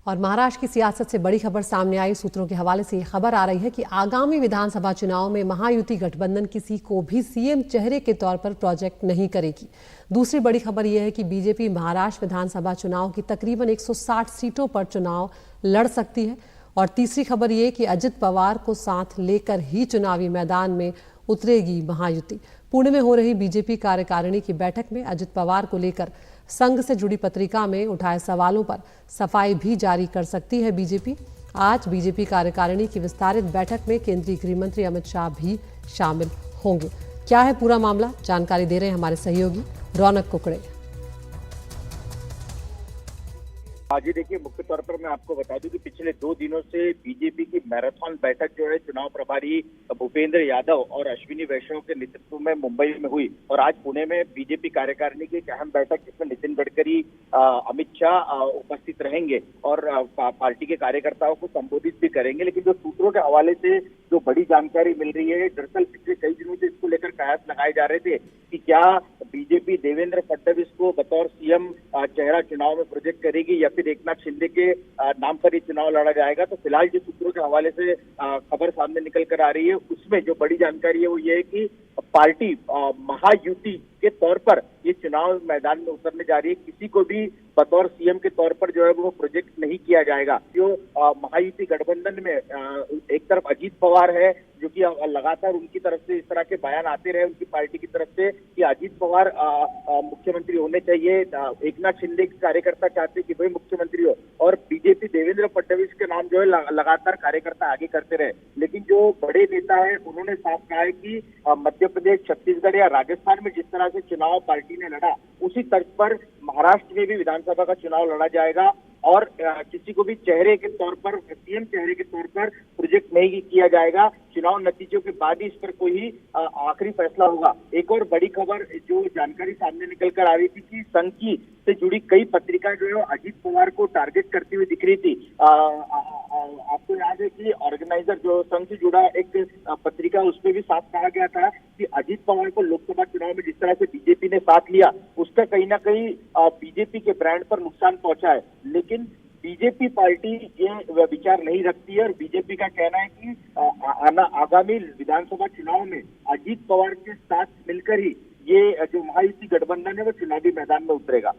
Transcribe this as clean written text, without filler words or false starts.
और महाराष्ट्र की सियासत से बड़ी खबर सामने आई। सूत्रों के हवाले से ये खबर आ रही है कि आगामी विधानसभा चुनाव में महायुति गठबंधन किसी को भी सीएम चेहरे के तौर पर प्रोजेक्ट नहीं करेगी। दूसरी बड़ी खबर यह है कि बीजेपी महाराष्ट्र विधानसभा चुनाव की तकरीबन 160 सीटों पर चुनाव लड़ सकती है। और तीसरी खबर यह कि अजित पवार को साथ लेकर ही चुनावी मैदान में उतरेगी महायुति। पुणे में हो रही बीजेपी कार्यकारिणी की बैठक में अजित पवार को लेकर संघ से जुड़ी पत्रिका में उठाए सवालों पर सफाई भी जारी कर सकती है बीजेपी। आज बीजेपी कार्यकारिणी की विस्तारित बैठक में केंद्रीय गृह मंत्री अमित शाह भी शामिल होंगे। क्या है पूरा मामला, जानकारी दे रहे हैं हमारे सहयोगी रौनक कुकड़े। जी देखिए, मुख्य तौर पर मैं आपको बता दूं कि पिछले 2 दिनों से बीजेपी की मैराथन बैठक जो है चुनाव प्रभारी भूपेंद्र यादव और अश्विनी वैष्णव के नेतृत्व में मुंबई में हुई और आज पुणे में बीजेपी कार्यकारिणी की एक अहम बैठक जिसमें नितिन गडकरी, अमित शाह उपस्थित रहेंगे और पार्टी के कार्यकर्ताओं को संबोधित भी करेंगे। लेकिन जो सूत्रों के हवाले से जो बड़ी जानकारी मिल रही है, दरअसल पिछले कई दिनों से इसको लेकर कयास लगाए जा रहे थे कि क्या बीजेपी देवेंद्र फडणवीस को बतौर सीएम चेहरा चुनाव में प्रोजेक्ट करेगी या फिर एकनाथ शिंदे के नाम पर ही चुनाव लड़ा जाएगा। तो फिलहाल जिस सूत्रों के हवाले से खबर सामने निकल कर आ रही है उसमें जो बड़ी जानकारी है वो ये है कि पार्टी महायुति के तौर पर ये चुनाव मैदान में उतरने जा रही है। किसी को भी बतौर सीएम के तौर पर जो है वो प्रोजेक्ट नहीं किया जाएगा। जो महायुति गठबंधन में एक तरफ अजीत पवार है जो कि लगातार उनकी तरफ से इस तरह के बयान आते रहे उनकी पार्टी की तरफ से कि अजीत पवार मुख्यमंत्री होने चाहिए, एकनाथ शिंदे के कार्यकर्ता चाहते कि वही मुख्यमंत्री हो और बीजेपी देवेंद्र फडणवीस के नाम जो है लगातार कार्यकर्ता आगे करते रहे। लेकिन जो बड़े नेता है उन्होंने साफ कहा है कि मध्य प्रदेश, छत्तीसगढ़ या राजस्थान में जिस तरह से चुनाव पार्टी ने लड़ा उसी तर्ज पर महाराष्ट्र में भी विधानसभा का चुनाव लड़ा जाएगा और किसी को भी चेहरे के तौर पर, सीएम चेहरे के तौर पर प्रोजेक्ट नहीं किया जाएगा। चुनाव नतीजों के बाद ही इस पर कोई आखिरी फैसला होगा। एक और बड़ी खबर जो जानकारी सामने निकल कर आ रही थी कि संघ की से जुड़ी कई पत्रिकाएं जो है अजीत पवार को टारगेट करती हुई दिख रही थी। आपको याद है कि ऑर्गेनाइजर जो संघ से जुड़ा एक पत्रिका उसमें भी साफ कहा गया था कि अजीत पवार को लोकसभा चुनाव में जिस तरह से बीजेपी ने साथ लिया उसका कहीं ना कहीं बीजेपी के ब्रांड पर नुकसान पहुंचा है। लेकिन बीजेपी पार्टी ये विचार नहीं रखती है और बीजेपी का कहना है कि आगामी विधानसभा चुनाव में अजीत पवार के साथ मिलकर ही ये जो महायुति गठबंधन है वो चुनावी मैदान में उतरेगा।